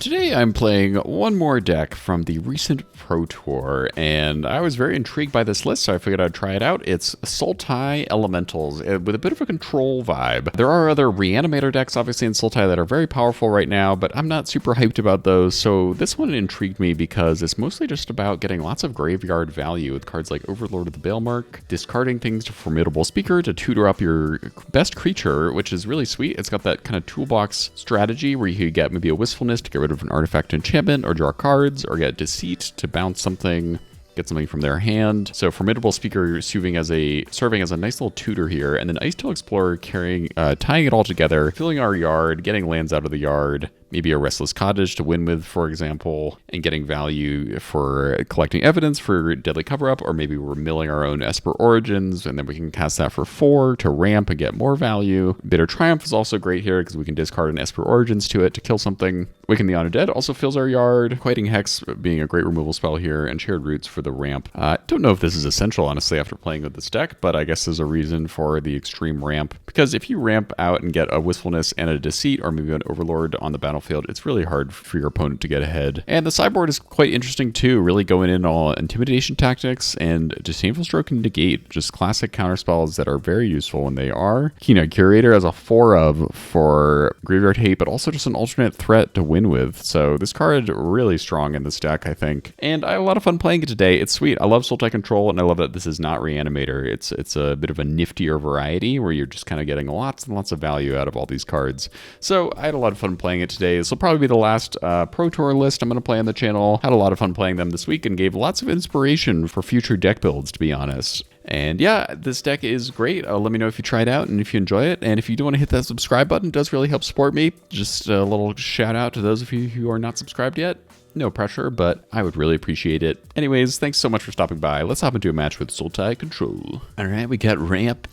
Today I'm playing one more deck from the recent Pro Tour, and I was very intrigued by this list, so I figured I'd try it out. It's Sultai Elementals, with a bit of a control vibe. There are other Reanimator decks, obviously, in Sultai that are very powerful right now, but I'm not super hyped about those, so this one intrigued me because it's mostly just about getting lots of graveyard value with cards like Overlord of the Balemark, discarding things to Formidable Speaker to tutor up your best creature, which is really sweet. It's got that kind of toolbox strategy where you could get maybe a Wistfulness to get rid of an artifact enchantment, or draw cards, or get Deceit to bounce something, get something from their hand. So Formidable Speaker serving as a nice little tutor here, and then Ice Tail Explorer tying it all together, filling our yard, getting lands out of the yard, maybe a Restless Cottage to win with, for example, and getting value for collecting evidence for Deadly Cover-Up, or maybe we're milling our own Esper Origins, and then we can cast that for 4 to ramp and get more value. Bitter Triumph is also great here, because we can discard an Esper Origins to it to kill something. Waken the Undead also fills our yard. Quieting Hex being a great removal spell here, and Shared Roots for the ramp. Don't know if this is essential, honestly, after playing with this deck, but I guess there's a reason for the extreme ramp, because if you ramp out and get a Wistfulness and a Deceit, or maybe an Overlord on the battlefield, it's really hard for your opponent to get ahead. And the sideboard is quite interesting too, really going in all Intimidation Tactics and Disdainful Stroke and Negate, just classic counterspells that are very useful when they are. Keen-Eyed Curator as a 4-of for Graveyard Hate, but also just an alternate threat to win with. So this card really strong in this deck, I think. And I had a lot of fun playing it today. It's sweet. I love Sultai Control, and I love that this is not Reanimator. It's a bit of a niftier variety where you're just kind of getting lots and lots of value out of all these cards. So I had a lot of fun playing it today. This will probably be the last Pro Tour list I'm going to play on the channel. Had a lot of fun playing them this week and gave lots of inspiration for future deck builds, to be honest. And yeah, this deck is great. Let me know if you try it out and if you enjoy it. And if you do want to hit that subscribe button, it does really help support me. Just a little shout out to those of you who are not subscribed yet. No pressure, but I would really appreciate it. Anyways, thanks so much for stopping by. Let's hop into a match with Sultai Control. All right, we got Ramp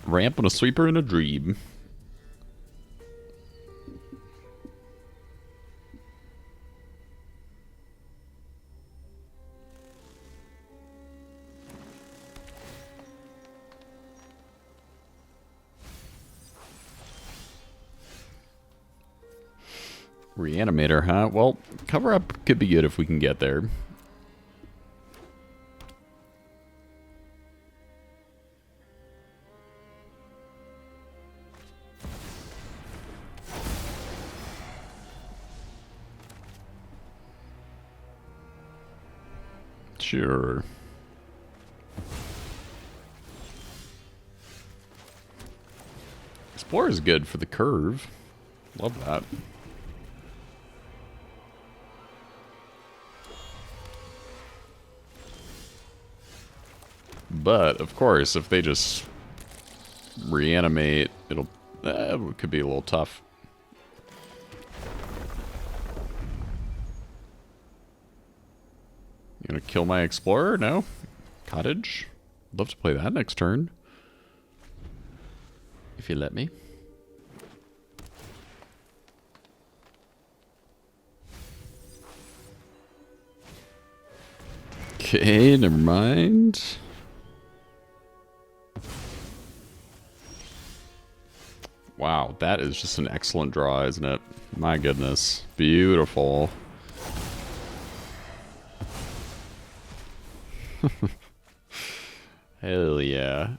on a Sweeper and a Dream. Reanimator, huh? Well, Cover-Up could be good if we can get there. Sure. Explorer is good for the curve. Love that. But, of course, if they just reanimate, it could be a little tough. You gonna kill my Explorer? No? Cottage? I'd love to play that next turn. If you let me. Okay, never mind. Wow, that is just an excellent draw, isn't it? My goodness. Beautiful. Hell yeah.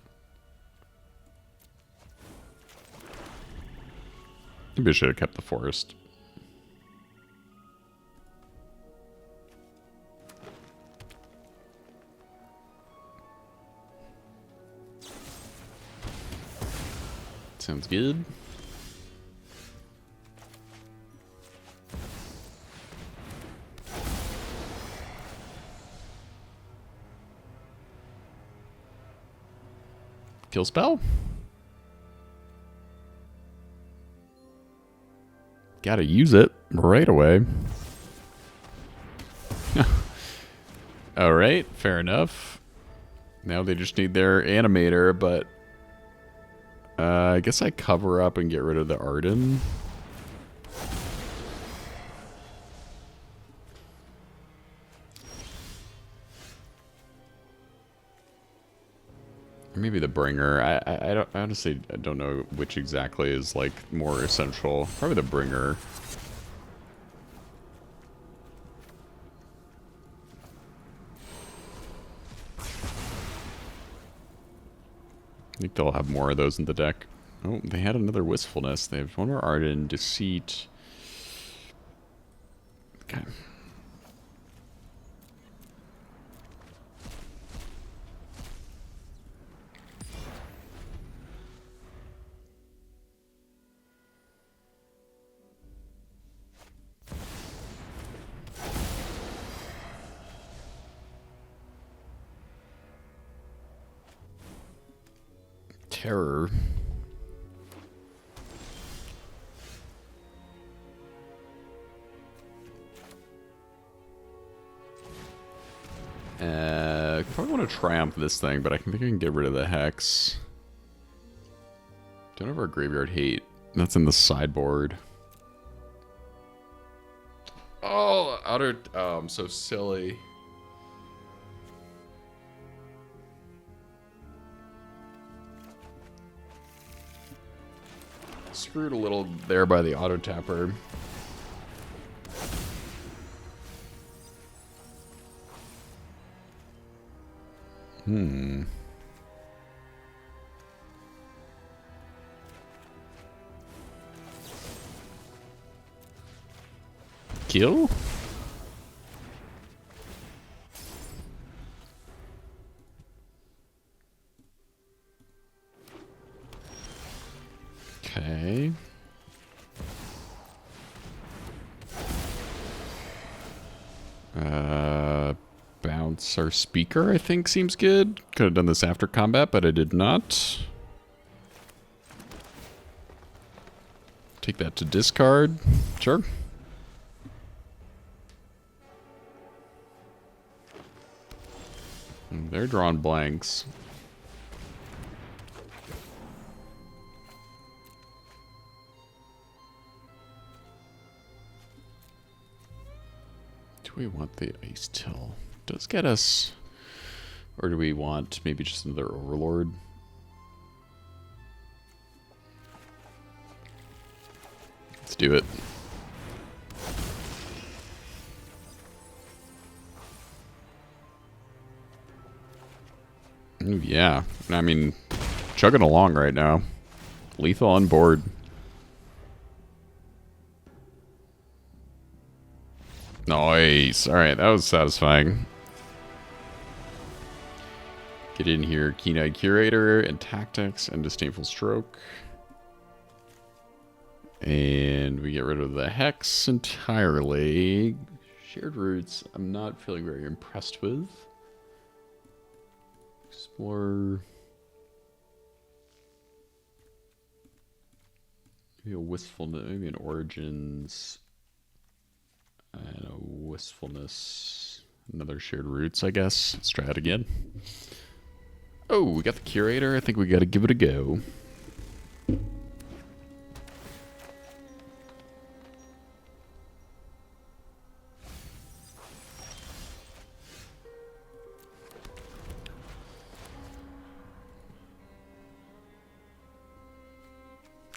Maybe I should have kept the forest. Sounds good. Kill spell. Gotta use it right away. Alright, fair enough. Now they just need their animator, but I guess I cover up and get rid of the Arden. Or maybe the Bringer. I honestly don't know which exactly is like more essential. Probably the Bringer. think they'll have more of those in the deck. Oh, they had another Wistfulness. They have one more Arden, Deceit. Okay. Terror. Probably want to triumph this thing, but I think I can get rid of the Hex. Don't have our Graveyard Hate. That's in the sideboard. Oh, outer. Oh, I'm so silly. Screwed a little there by the auto tapper. Kill? Okay. Bounce our speaker, I think, seems good. Could have done this after combat, but I did not. Take that to discard. Sure. They're drawing blanks. Do we want the Ice Till? Does get us... Or do we want maybe just another Overlord? Let's do it. Ooh, yeah. I mean, chugging along right now. Lethal on board. Nice. Alright, that was satisfying. Get in here. Keen-Eyed Curator and Tactics and Disdainful Stroke. And we get rid of the Hex entirely. Shared Roots, I'm not feeling very impressed with. Explore. Maybe a Wistfulness, maybe an Origins. And a Wistfulness. Another Shared Roots, I guess. Let's try it again. Oh, we got the Curator. I think we got to give it a go.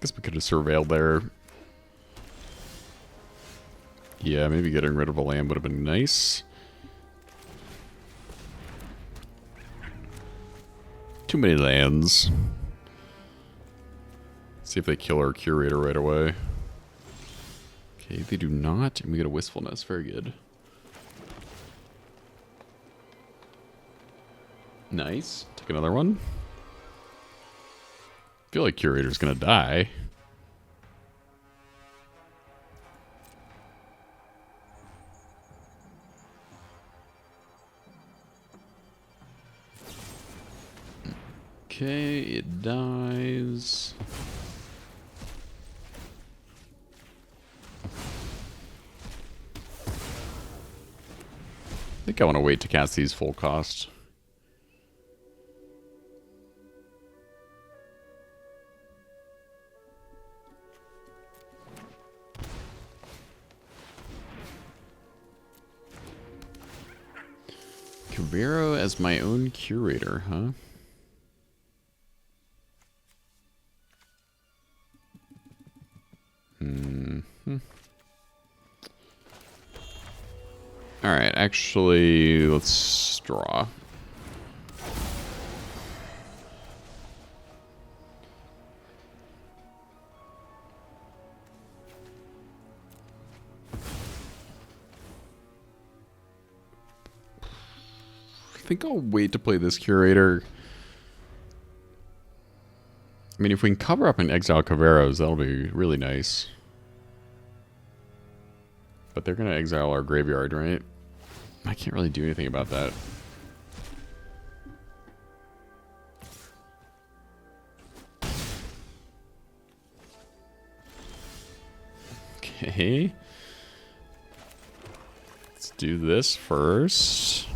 Guess we could have surveilled there. Yeah, maybe getting rid of a land would have been nice. Too many lands. See if they kill our Curator right away. Okay, they do not, and we get a Wistfulness. Very good. Nice. Take another one. I feel like Curator's gonna die. Okay, it dies. I think I want to wait to cast these full cost. Cabero as my own Curator, huh? Alright, actually, let's draw. think I'll wait to play this curator. I mean, if we can cover up and exile Caveros, that'll be really nice. But they're going to exile our graveyard, right? I can't really do anything about that. Okay. Let's do this first.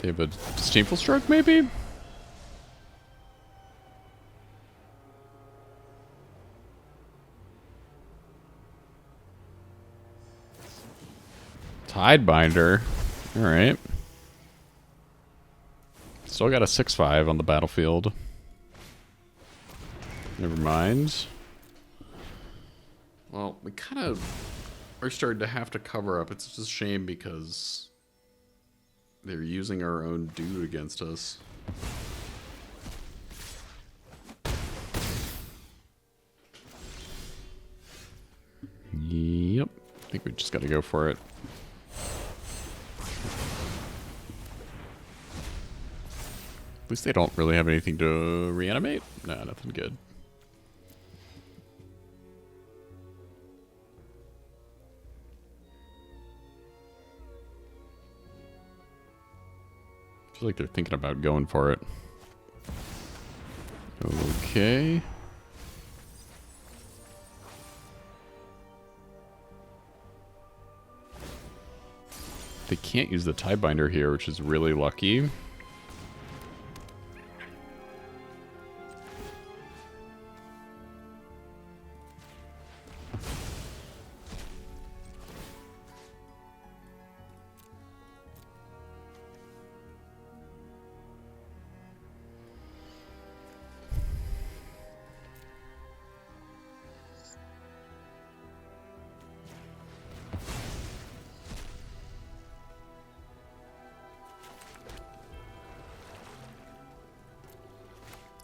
They have a Disdainful Stroke, maybe? Tidebinder. Alright. Still got a 6/5 on the battlefield. Never mind. Well, we kind of are starting to have to cover up. It's just a shame because they're using our own dude against us. Yep. I think we just got to go for it. At least they don't really have anything to reanimate. Nah, nothing good. I feel like they're thinking about going for it. Okay. They can't use the Tidebinder here, which is really lucky.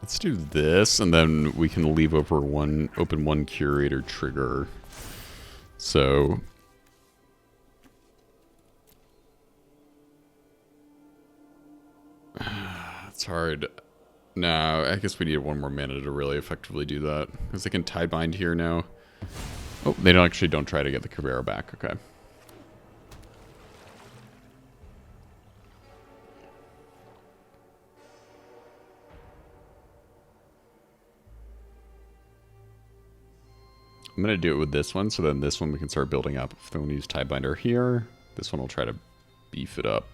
Let's do this, and then we can leave over open one curator trigger. So it's hard. No, I guess we need one more mana to really effectively do that, because they can Tidebind here now. Oh, they don't try to get the Caveira back. Okay. I'm going to do it with this one, so then this one we can start building up. If they want to use Tidebinder here, this one will try to beef it up.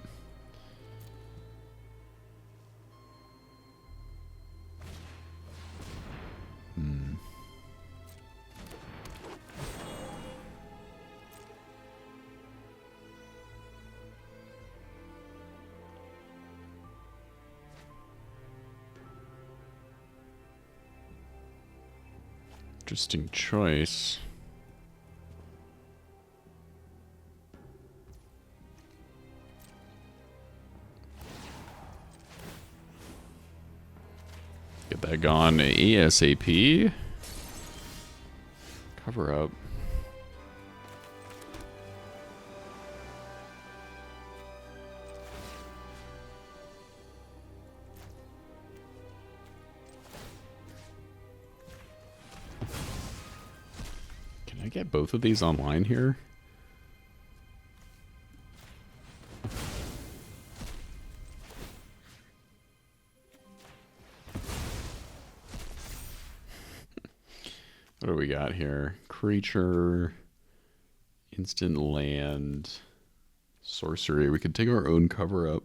Interesting choice. Get that gone ASAP. Cover up. Can I get both of these online here? What do we got here? Creature, instant land, sorcery. We could take our own cover up.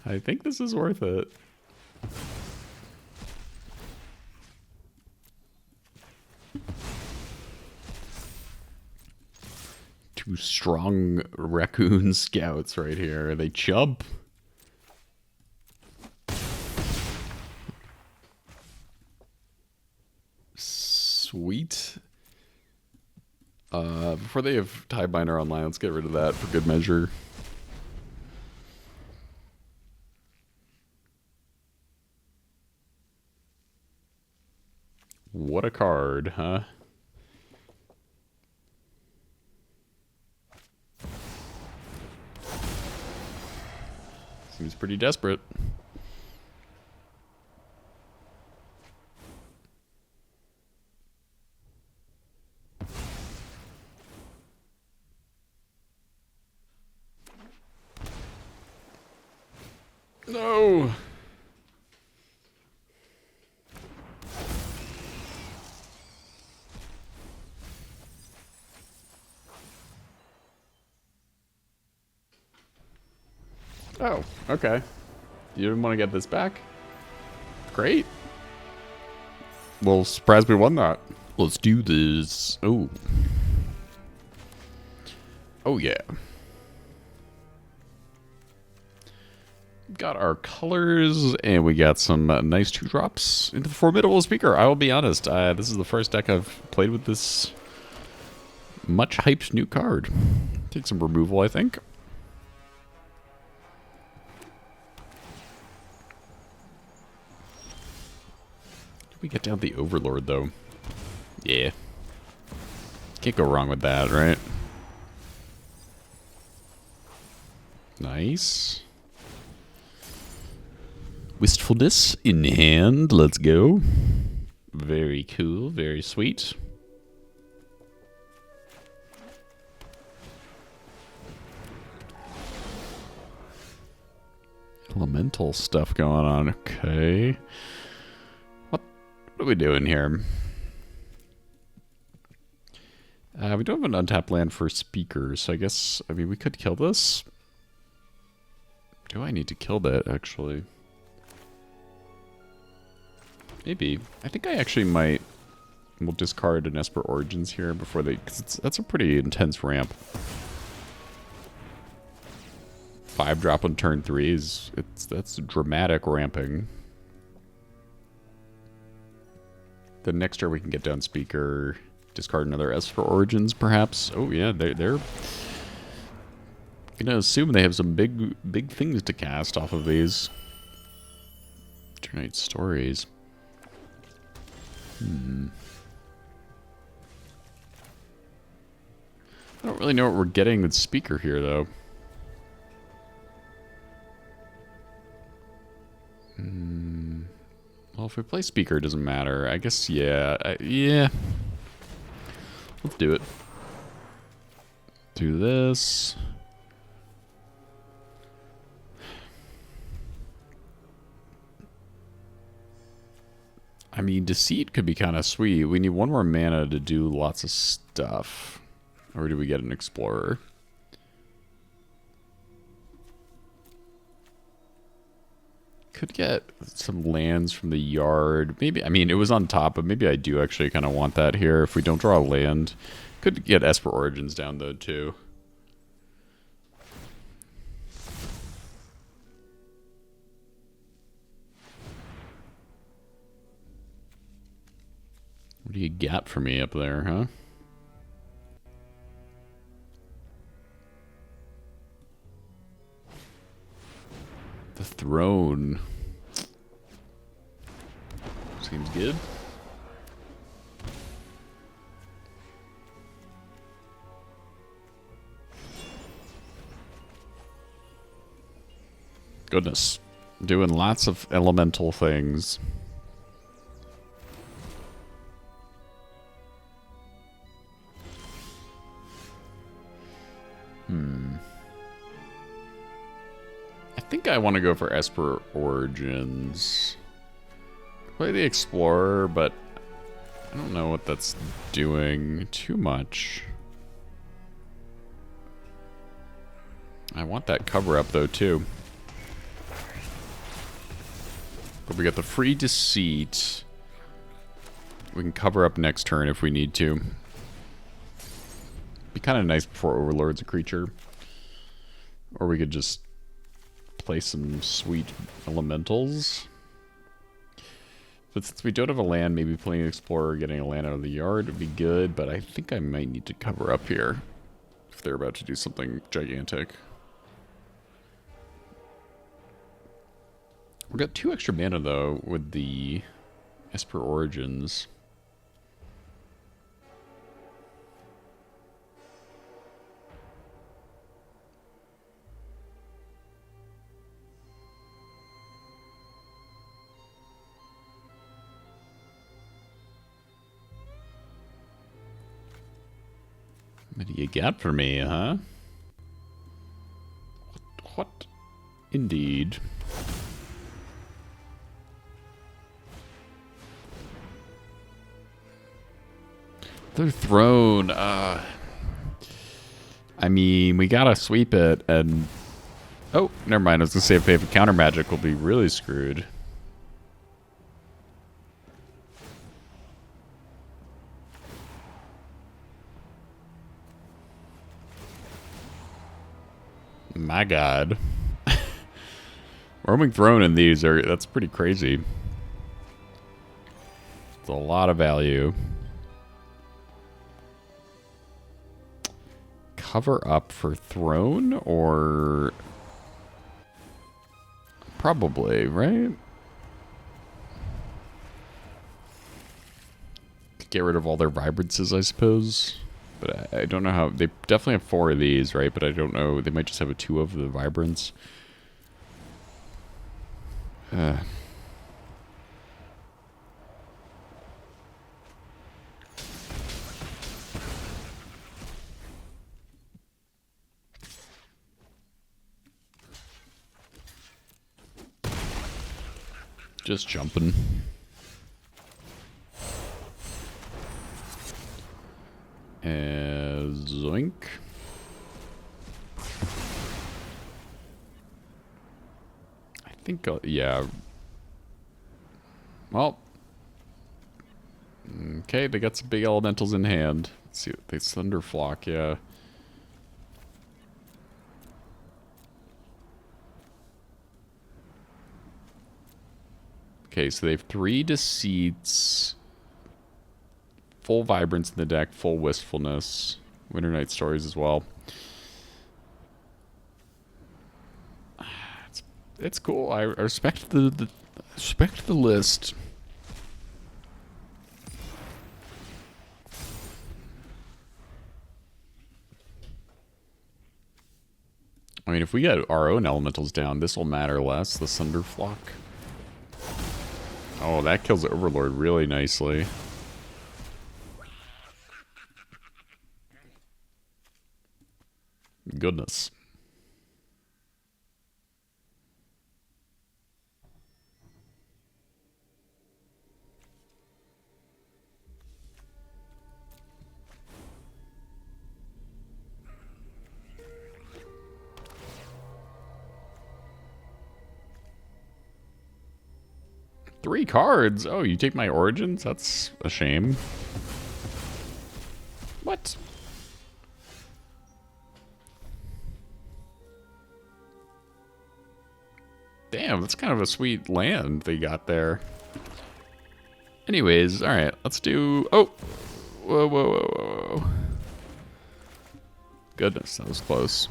I think this is worth it. Two strong raccoon scouts right here. They chub. Sweet. Before they have Tidebinder online, let's get rid of that for good measure. What a card, huh? Seems pretty desperate. No! Oh, okay. You didn't want to get this back? Great. Well, surprised we won that. Let's do this. Oh. Oh, yeah. Got our colors, and we got some nice 2-drops into the Formidable Speaker. I will be honest, this is the first deck I've played with this much hyped new card. Take some removal, I think. We get down the Overlord, though. Yeah. Can't go wrong with that, right? Nice. Wistfulness in hand. Let's go. Very cool. Very sweet. Elemental stuff going on. Okay. What are we doing here? We don't have an untapped land for speakers, so I guess, I mean, we could kill this. Do I need to kill that, actually? Maybe. I think I actually might. We'll discard an Esper Origins here before they, because that's a pretty intense ramp. 5-drop on turn 3 is, that's dramatic ramping. Then next turn we can get down speaker, discard another Esper Origins perhaps. Oh yeah, they're gonna assume they have some big things to cast off of these. Tonight stories. I don't really know what we're getting with speaker here, though. Well, if we play speaker, it doesn't matter. I guess, yeah. Yeah. Let's do it. Do this. I mean, Deceit could be kind of sweet. We need one more mana to do lots of stuff. Or do we get an Explorer? Could get some lands from the yard. Maybe, I mean, it was on top, but maybe I do actually kind of want that here. If we don't draw a land. Could get Esper Origins down, though, too. What do you got for me up there, huh? The Throne. Seems good. Goodness. Doing lots of elemental things. I think I want to go for Esper Origins. Play the Explorer, but I don't know what that's doing too much. I want that cover up, though, too. But we got the free Deceit. We can cover up next turn if we need to. Be kind of nice before Overlord's a creature. Or we could just play some sweet elementals. But since we don't have a land, maybe playing Explorer, getting a land out of the yard would be good, but I think I might need to cover up here if they're about to do something gigantic. We've got 2 extra mana, though, with the Esper Origins. What do you got for me, huh? What? Indeed. Their throne, I mean, we gotta sweep it, and... Oh, never mind. I was gonna say if they have counter magic, we'll be really screwed. My god. Roaming Throne in these are... That's pretty crazy. It's a lot of value. Cover up for Throne, or... Probably, right? Get rid of all their vibrances, I suppose. But I don't know how... They definitely have 4 of these, right? But I don't know. They might just have a 2 of the vibrance. Just jumping. Zoink. I think, yeah. Well. Okay, they got some big elementals in hand. Let's see what they Thunderflock, yeah. Okay, so they have 3 Deceits. Full Vibrance in the deck, full Wistfulness. Winter Night Stories as well. It's cool. I respect the respect the list. I mean, if we get our own elementals down, this will matter less. The Thunderflock. Oh, that kills the Overlord really nicely. Goodness. Three cards? Oh, you take my Origins? That's a shame. What? Damn, that's kind of a sweet land they got there. Anyways, alright, let's do... Oh! Whoa, whoa, whoa, whoa. Goodness, that was close.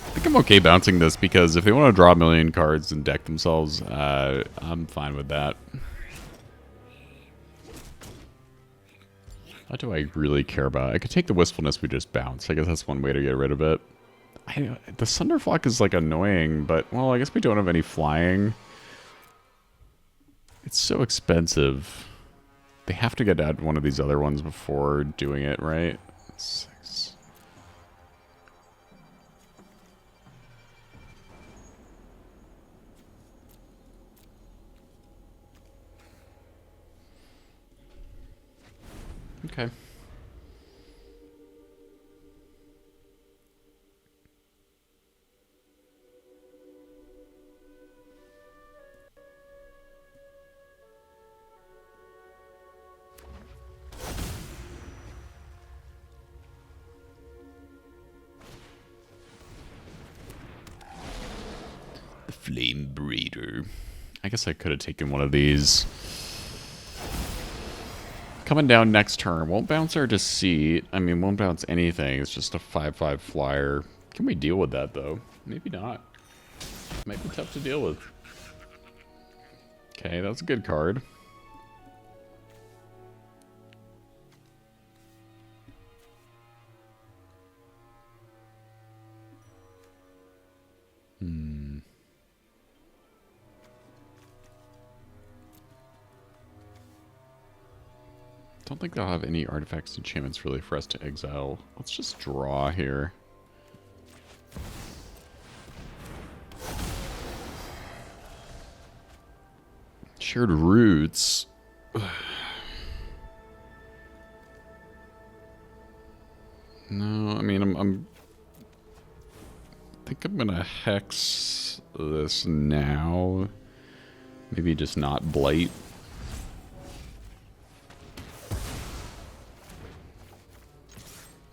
I think I'm okay bouncing this because if they want to draw a million cards and deck themselves, I'm fine with that. What do I really care about? I could take the Wistfulness we just bounced. I guess that's one way to get rid of it. The Thunderflock is like annoying, but well, I guess we don't have any flying. It's so expensive. They have to get out one of these other ones before doing it, right? 6. Okay. The Flame Breeder. I guess I could have taken one of these. Coming down next turn. Won't bounce our Deceit. I mean, won't bounce anything. It's just a 5/5 flyer. Can we deal with that, though? Maybe not. Might be tough to deal with. Okay, that's a good card. Don't think they'll have any artifacts and enchantments really for us to exile. Let's just draw here. Shared roots. No, I mean, I think I'm gonna hex this now. Maybe just not blight.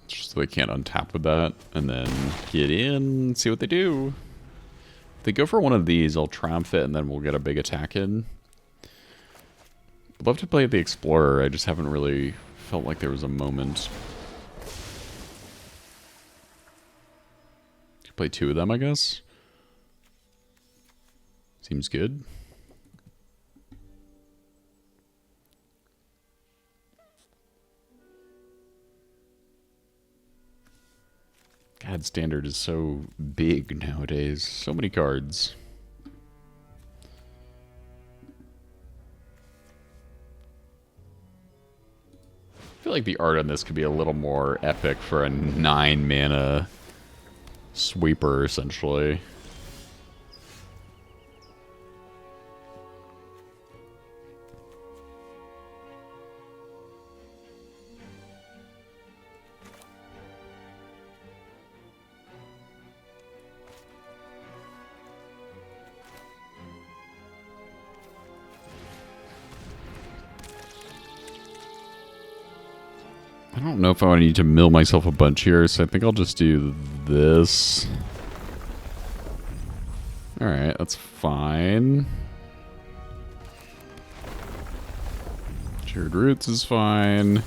Just so they can't untap with that. And then get in, see what they do. If they go for one of these, I'll triumph it, and then we'll get a big attack in. I'd love to play the Explorer, I just haven't really felt like there was a moment. Play two of them, I guess. Seems good. God, Standard is so big nowadays. So many cards. I feel like the art on this could be a little more epic for a 9 mana sweeper, essentially. I don't know if I need to mill myself a bunch here, so I think I'll just do this. Alright, that's fine. Shared roots is fine.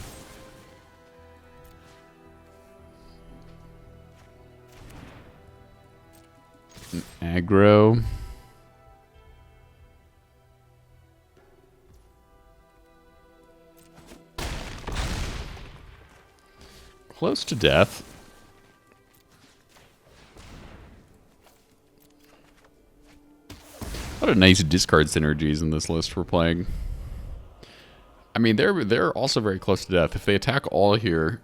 Aggro. Close to death. A lot of nice discard synergies in this list we're playing. I mean, they're also very close to death. If they attack all here,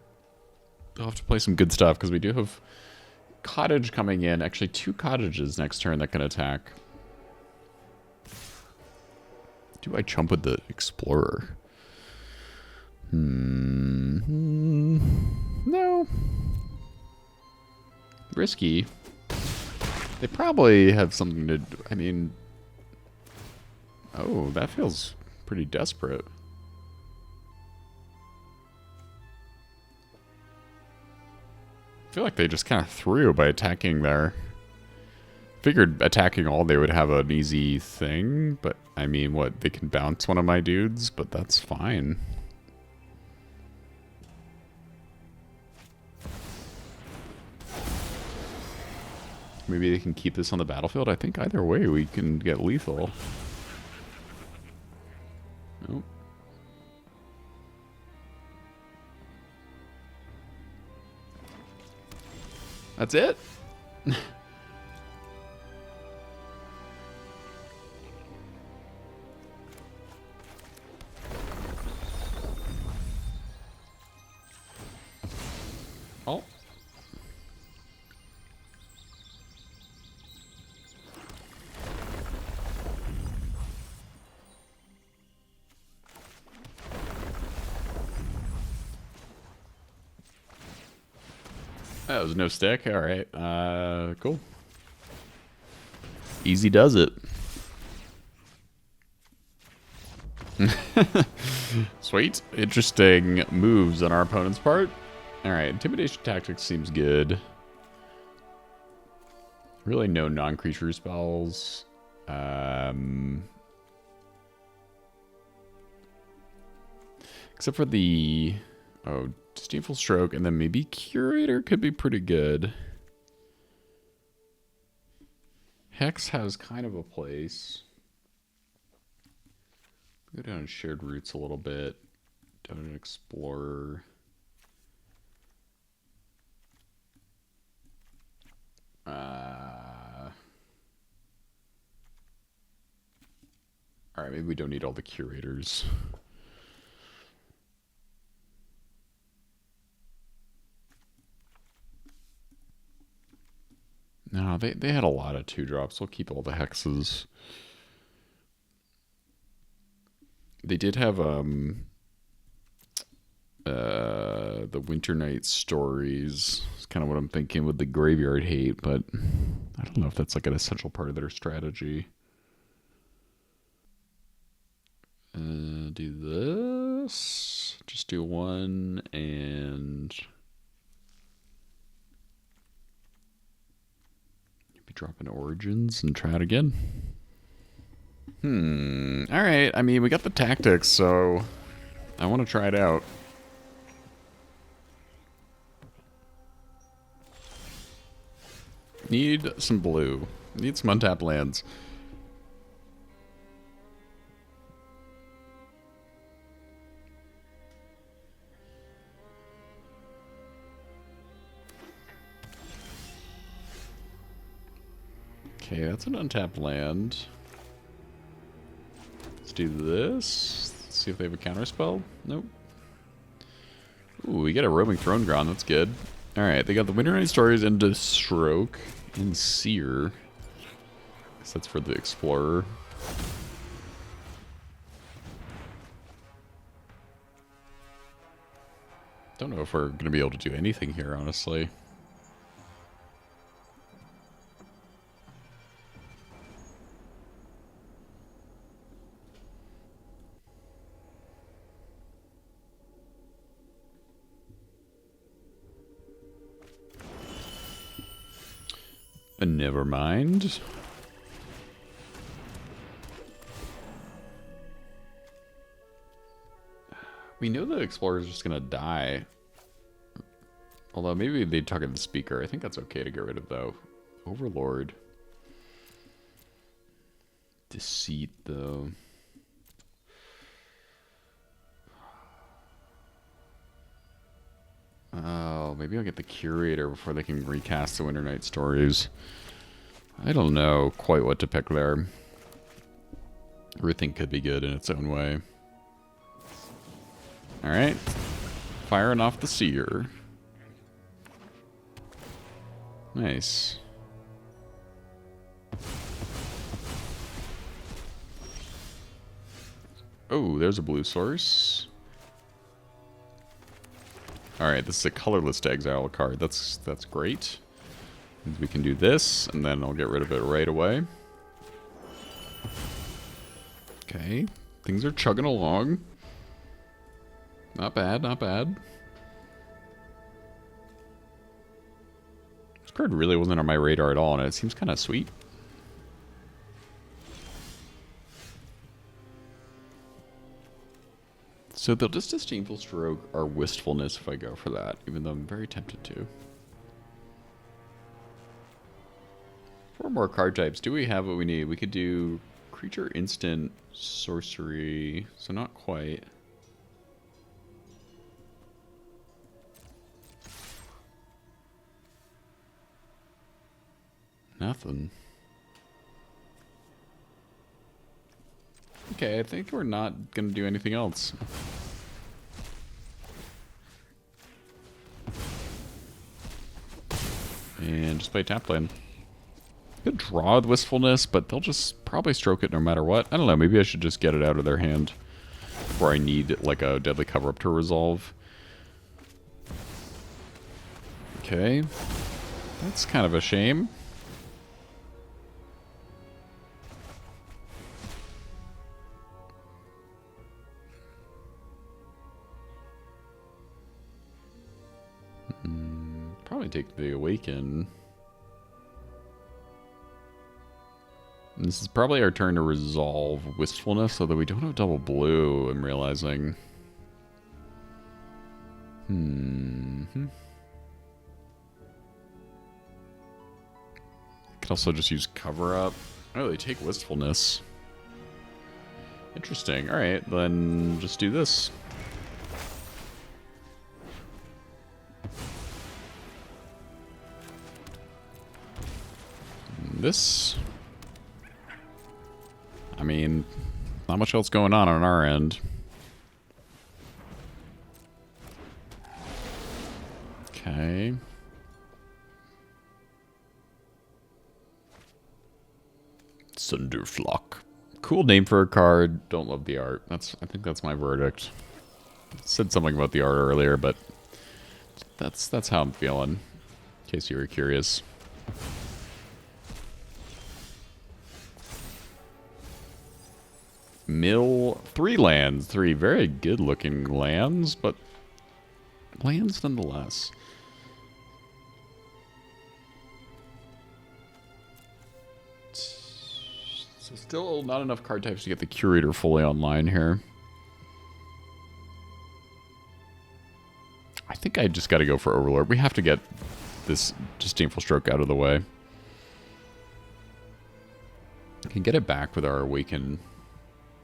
they'll have to play some good stuff, because we do have Cottage coming in. Actually, 2 cottages next turn that can attack. Do I chump with the Explorer? No. Risky. They probably have something to do. I mean... Oh, that feels pretty desperate. I feel like they just kind of threw by attacking there. Figured attacking all they would have an easy thing, but I mean, what? They can bounce one of my dudes, but that's fine. Maybe they can keep this on the battlefield. I think either way we can get lethal. Nope. That's it? Oh. That was no stick. All right. Cool. Easy does it. Sweet. Interesting moves on our opponent's part. All right. Intimidation tactics seems good. Really no non-creature spells. Except for the... Oh, Disdainful Stroke, and then maybe Curator could be pretty good. Hex has kind of a place. Go down and Shared Roots a little bit. Down and Explorer. Alright, maybe we don't need all the Curators. No, they had a lot of 2-drops. We'll keep all the hexes. They did have the Winter Night stories. It's kind of what I'm thinking with the Graveyard Hate, but I don't know if that's like an essential part of their strategy. Do this. Just do one and maybe drop in Origins and try it again. All right. I mean, we got the tactics, so I want to try it out. Need some blue. Need some untapped lands. Okay, that's an untapped land. Let's do this. Let's see if they have a counterspell. Nope. Ooh, we get a Roaming Throne Ground. That's good. Alright, they got the Winter Night Stories into Stroke and Seer. I guess that's for the Explorer. Don't know if we're going to be able to do anything here, honestly. Never mind. We know the Explorer is just gonna die. Although maybe they'd talk to the speaker. I think that's okay to get rid of, though. Overlord. Deceit, though. Oh, maybe I'll get the Curator before they can recast the Winter Night Stories. I don't know quite what to pick there. Everything could be good in its own way. Alright. Firing off the Seer. Nice. Oh, there's a blue source. Alright, this is a colorless to exile card. That's great. We can do this, and then I'll get rid of it right away. Okay. Things are chugging along. Not bad, not bad. This card really wasn't on my radar at all, and it seems kind of sweet. So they'll just Disdainful Stroke or Wistfulness if I go for that, even though I'm very tempted to. 4 more card types. Do we have what we need? We could do creature, instant, sorcery. So not quite. Nothing. Okay, I think we're not going to do anything else. And just play tap land. Could draw with Wistfulness, but they'll just probably stroke it no matter what. I don't know, maybe I should just get it out of their hand before I need like a Deadly Cover-Up to resolve. Okay. That's kind of a shame. Probably take the Awaken. And this is probably our turn to resolve Wistfulness, although we don't have double blue, I'm realizing. Could also just use Cover Up. Oh, they take Wistfulness. Interesting. Alright, then just do this. This, I mean, not much else going on our end. Okay. Thunderflock. Cool name for a card. Don't love the art. I think that's my verdict. Said something about the art earlier, but that's how I'm feeling. In case you were curious. Mill, 3 lands, 3 very good looking lands, but lands nonetheless. So still not enough card types to get the Curator fully online here. I think I just got to go for Overlord. We have to get this Disdainful Stroke out of the way. I can get it back with our Awaken,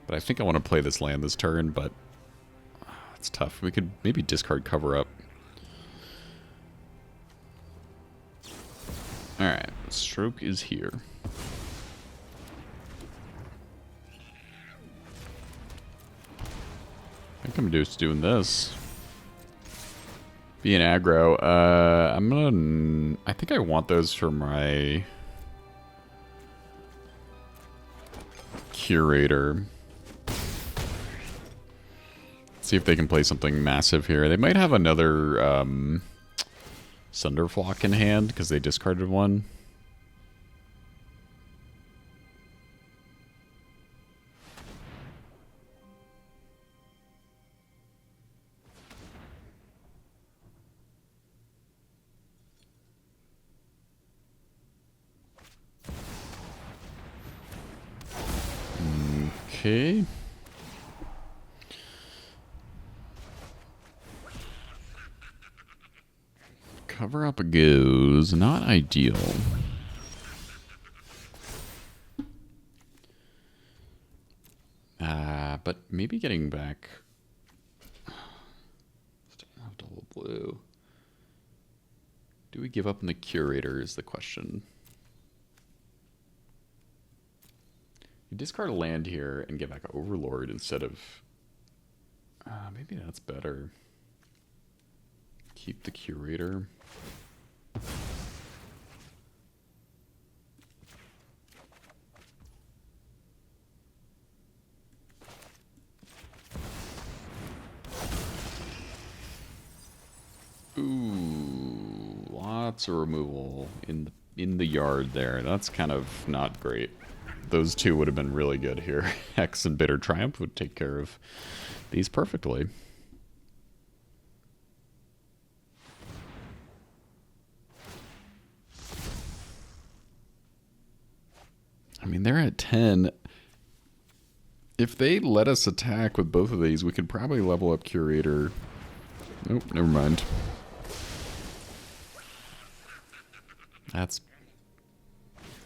but I think I want to play this land this turn, but it's tough. We could maybe discard Cover Up. Alright, Stroke is here. I think I'm just doing this. Being aggro. I'm gonna... I think I want those for my... Curator. See if they can play something massive here. They might have another Thunderflock in hand because they discarded one. Okay. Cover Up goes. Not ideal. But maybe getting back. Still have double blue. Do we give up on the Curator is the question. You discard a land here and get back Overlord instead of... maybe that's better. Keep the Curator. Ooh, lots of removal in the yard there. That's kind of not great. Those two would have been really good here. Hex and Bitter Triumph would take care of these perfectly. I mean, they're at 10. If they let us attack with both of these, we could probably level up Curator. Nope, never mind. That's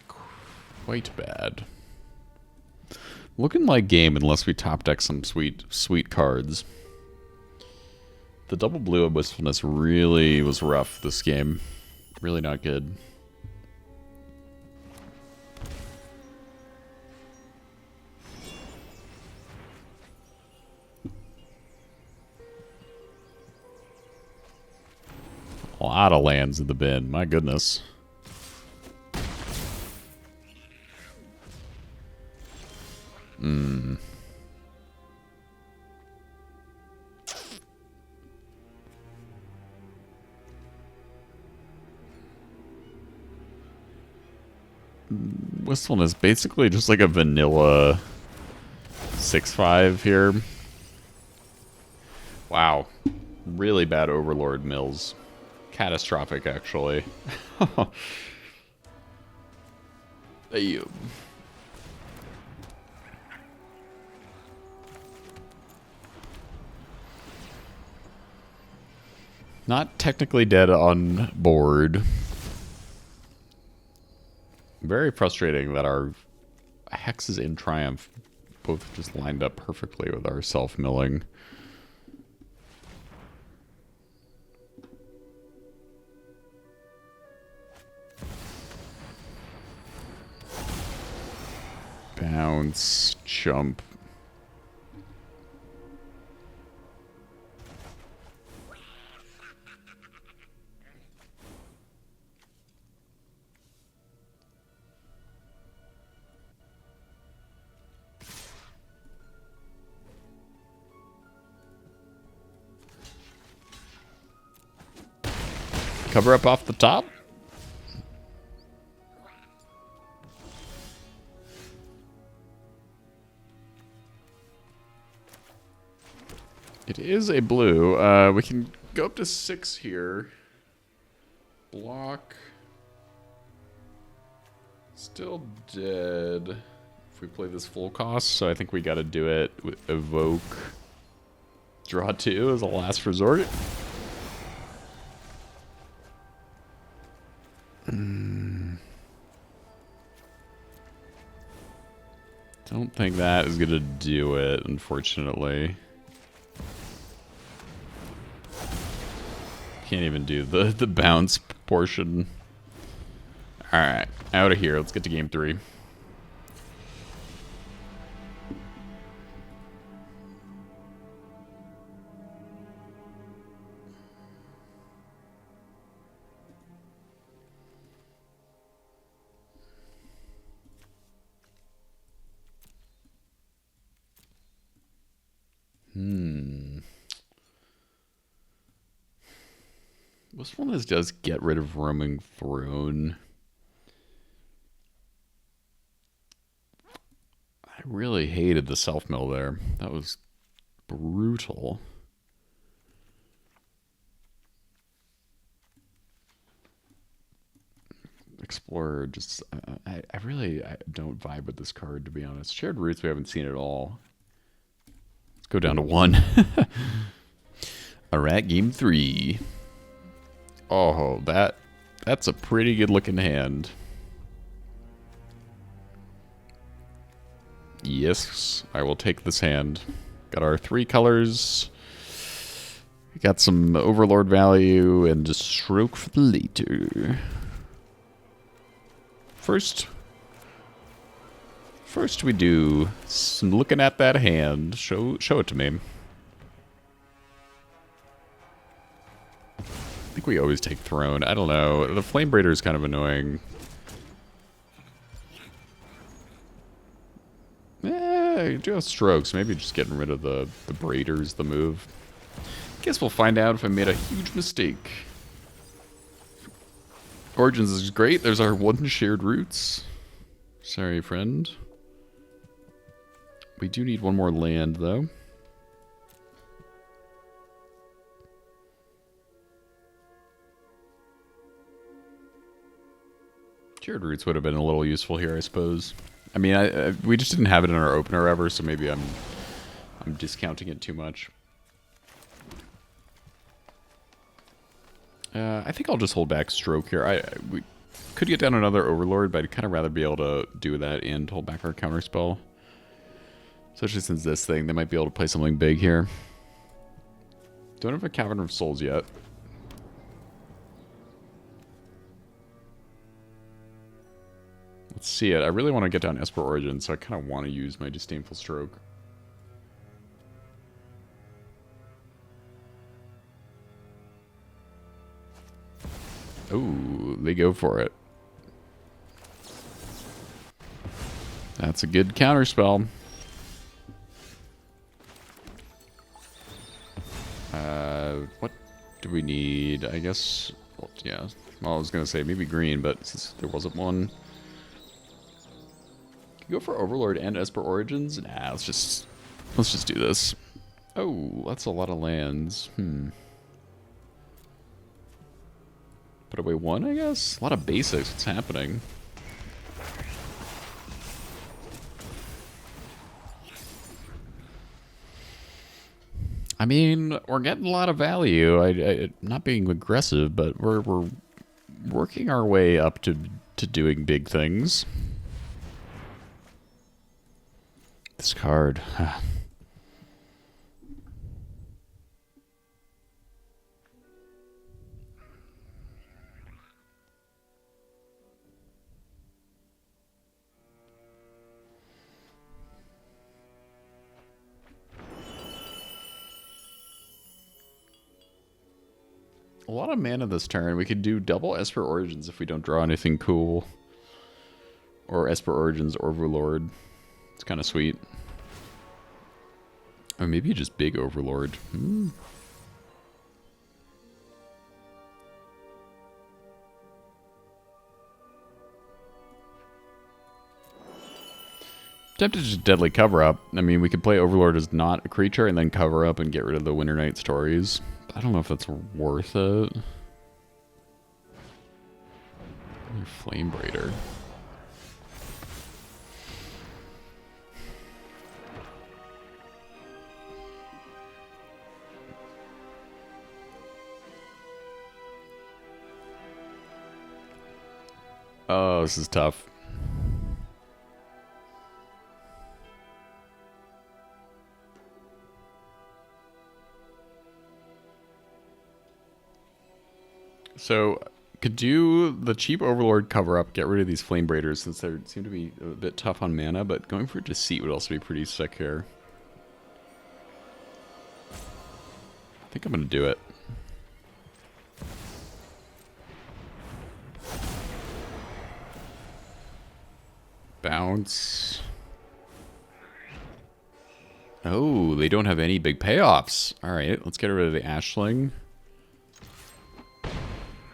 quite bad. Looking like game unless we top deck some sweet cards. The double blue of Wistfulness really was rough this game. Really not good. A lot of lands in the bin, my goodness. Wistfulness, basically just like a vanilla 6/5 here. Wow. Really bad Overlord mills. Catastrophic, actually. Damn. Not technically dead on board. Very frustrating that our hexes in Triumph both just lined up perfectly with our self-milling. Bounce, jump. Cover up off the top. It is a blue. We can go up to 6 here. Block. Still dead. If we play this full cost, so I think we got to do it with Evoke. Draw 2 as a last resort. Don't think that is gonna do it, unfortunately. Can't even do the bounce portion. Alright, out of here. Let's get to game 3. This one does get rid of Roaming Throne. I really hated the self-mill there. That was brutal. Explorer, just... I really don't vibe with this card, to be honest. Shared Roots, we haven't seen at all. Let's go down to 1. Alright, game 3. Oh, that's a pretty good looking hand. Yes, I will take this hand. Got our 3 colors. We got some Overlord value and just Stroke for the later. First we do some looking at that hand. Show it to me. I think we always take Throne. I don't know. The Flame Braider is kind of annoying. You do have strokes. Maybe just getting rid of the Braider's the move. Guess we'll find out if I made a huge mistake. Origins is great. There's our 1 shared roots. Sorry, friend. We do need 1 more land, though. Shared Roots would have been a little useful here, I suppose. I mean, we just didn't have it in our opener ever, so maybe I'm discounting it too much. I think I'll just hold back Stroke here. We could get down another Overlord, but I'd kind of rather be able to do that and hold back our counterspell. Especially since this thing, they might be able to play something big here. Don't have a Cavern of Souls yet. Let's see it. I really want to get down Esper Origin, so I kind of want to use my Disdainful Stroke. Oh, they go for it. That's a good counterspell. What do we need? I guess, well, yeah. Well, I was going to say maybe green, but since there wasn't one. Go for Overlord and Esper Origins? Nah, let's just do this. Oh, that's a lot of lands. Put away 1, I guess? A lot of basics. What's happening? I mean, we're getting a lot of value. I'm not being aggressive, but we're working our way up to doing big things. This card. A lot of mana this turn. We could do double Esper Origins if we don't draw anything cool. Or Esper Origins Overlord. It's kind of sweet. Or maybe just big Overlord. Tempted to just deadly cover up. I mean, we could play Overlord as not a creature and then cover up and get rid of the Winter Night stories. I don't know if that's worth it. Flame Braider. Oh, this is tough. So, could do the cheap Overlord cover up, get rid of these Flame Braiders since they seem to be a bit tough on mana, but going for Deceit would also be pretty sick here. I think I'm going to do it. Bounce. Oh, they don't have any big payoffs. Alright, let's get rid of the Ashling.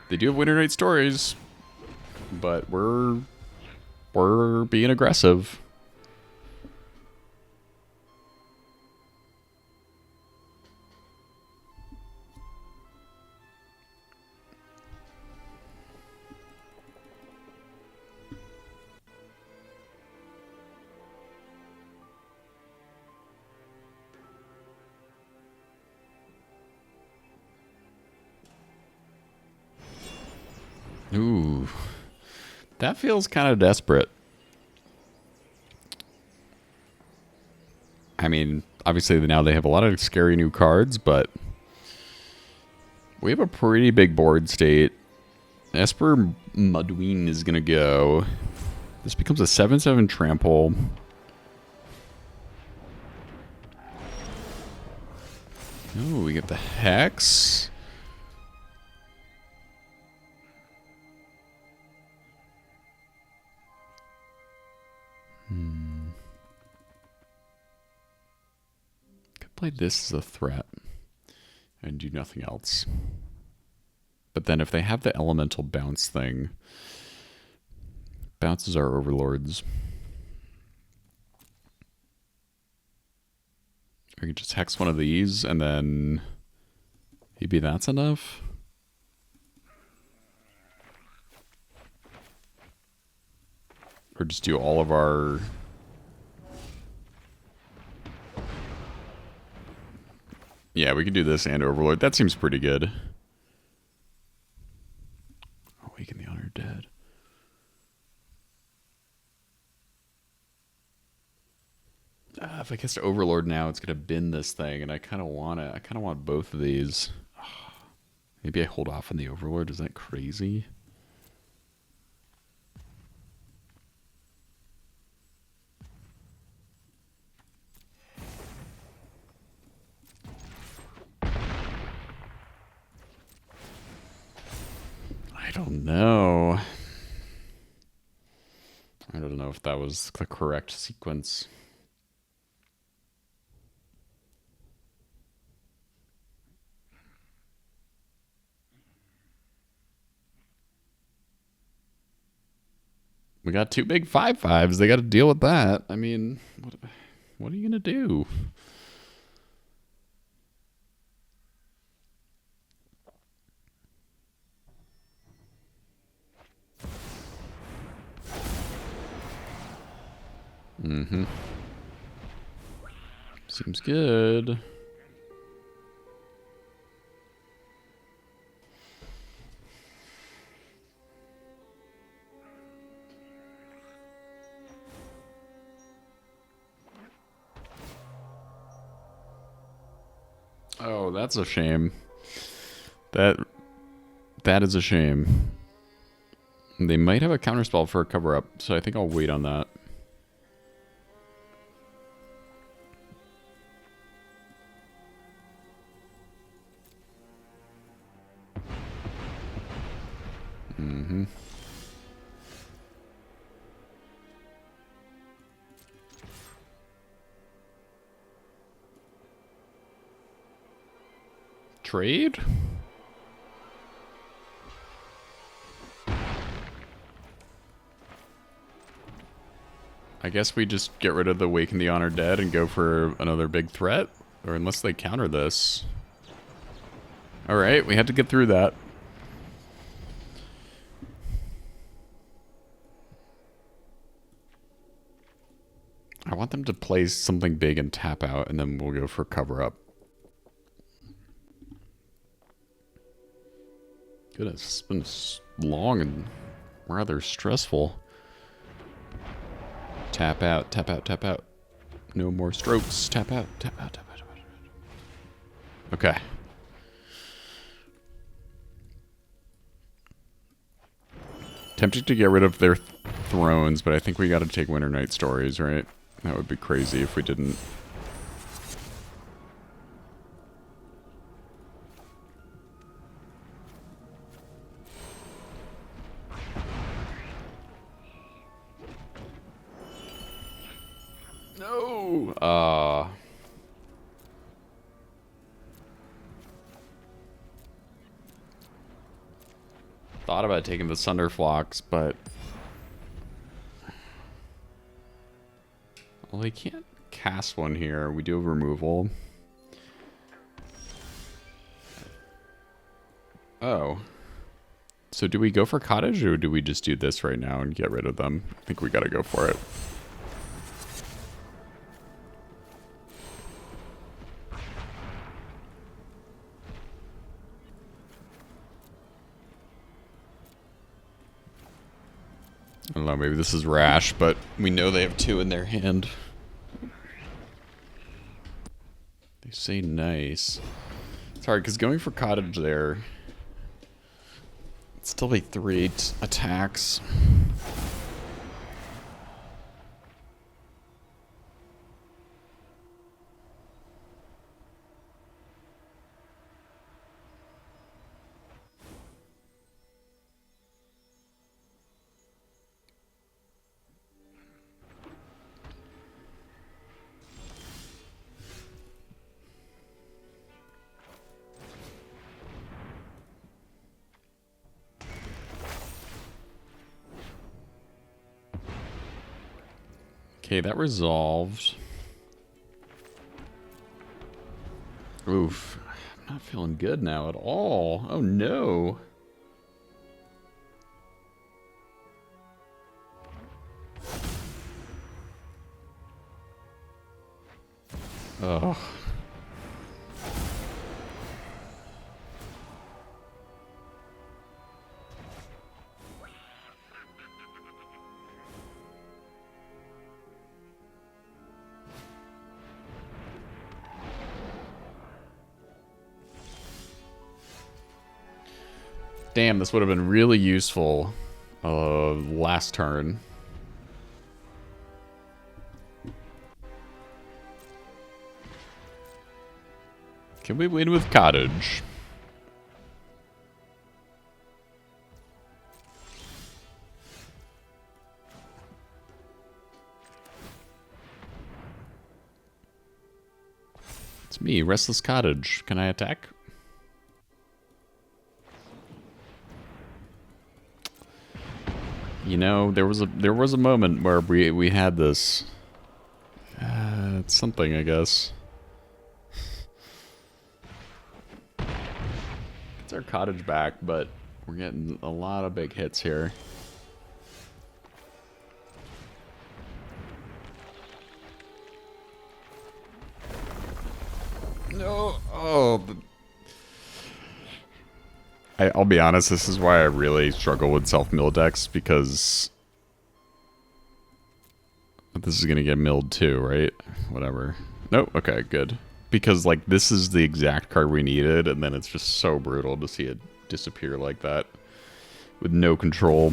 They do have Winter Night stories, but we're being aggressive. Ooh, that feels kind of desperate. I mean, obviously now they have a lot of scary new cards, but we have a pretty big board state. Esper Mudween is going to go. This becomes a 7/7 trample. Oh, we get the Hex. Could play this as a threat and do nothing else. But then if they have the elemental bounce thing, bounces our overlords. We can just hex one of these and then maybe that's enough. Or just do all of our... Yeah, we could do this and Overlord. That seems pretty good. Awaken the Honored Dead. If I cast Overlord now, it's gonna bin this thing, and I kind of want it. I kind of want both of these. Maybe I hold off on the Overlord. Is that crazy? I don't know. I don't know if that was the correct sequence. We got two big 5/5s. They got to deal with that. I mean, what are you going to do? Mm-hmm. Seems good. Oh, that's a shame. That is a shame. They might have a counterspell for a cover-up, so I think I'll wait on that. Mm-hmm. Trade? I guess we just get rid of the Waken the Honored Dead and go for another big threat. Or unless they counter this. Alright, we had to get through that. I want them to play something big and tap out, and then we'll go for cover up. Goodness, it's been long and rather stressful. Tap out, tap out, tap out. No more strokes. Tap out, tap out, tap out, tap out. Okay. Tempted to get rid of their thrones, but I think we gotta take Winter Night Stories, right? That would be crazy if we didn't. No! Thought about taking the Sunderflocks, but... Well, they can't cast one here. We do have removal. Oh. So do we go for Cottage, or do we just do this right now and get rid of them? I think we gotta go for it. I don't know, maybe this is rash, but we know they have 2 in their hand. They say nice. It's hard, because going for Cottage there... It'd still be 3 attacks. Okay, that resolved. Oof. I'm not feeling good now at all. Oh no. Ugh. Damn, this would have been really useful last turn. Can we win with Cottage? It's me, Restless Cottage. Can I attack? You know, there was a moment where we had this. It's something, I guess. It's our Cottage back, but we're getting a lot of big hits here. No, oh. I'll be honest, this is why I really struggle with self-mill decks, because this is going to get milled too, right? Whatever. Nope, okay, good. Because, like, this is the exact card we needed, and then it's just so brutal to see it disappear like that with no control.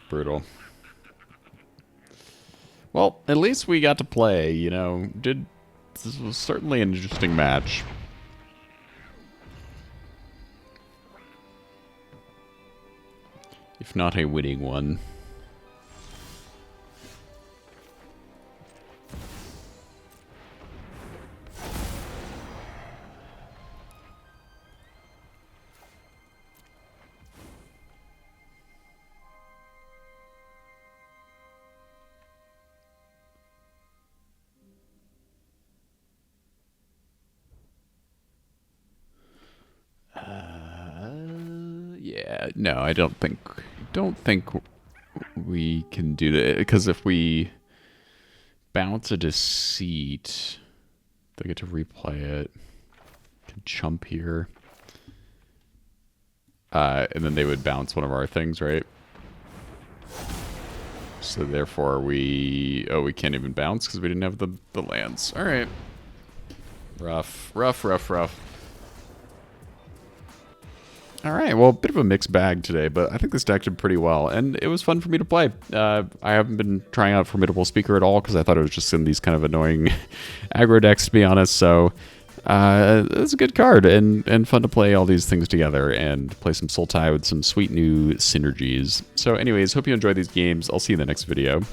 Brutal. Well, at least we got to play, you know. This was certainly an interesting match. If not a winning one. No, I don't think we can do that, because if we bounce a Deceit, they get to replay it. Can chump here. And then they would bounce one of our things, right? So therefore we can't even bounce because we didn't have the lands. All right. Rough. All right, well, a bit of a mixed bag today, but I think this deck did pretty well, and it was fun for me to play. I haven't been trying out Formidable Speaker at all because I thought it was just in these kind of annoying aggro decks, to be honest, so it was a good card, and fun to play all these things together and play some Sultai with some sweet new synergies. So anyways, hope you enjoyed these games. I'll see you in the next video.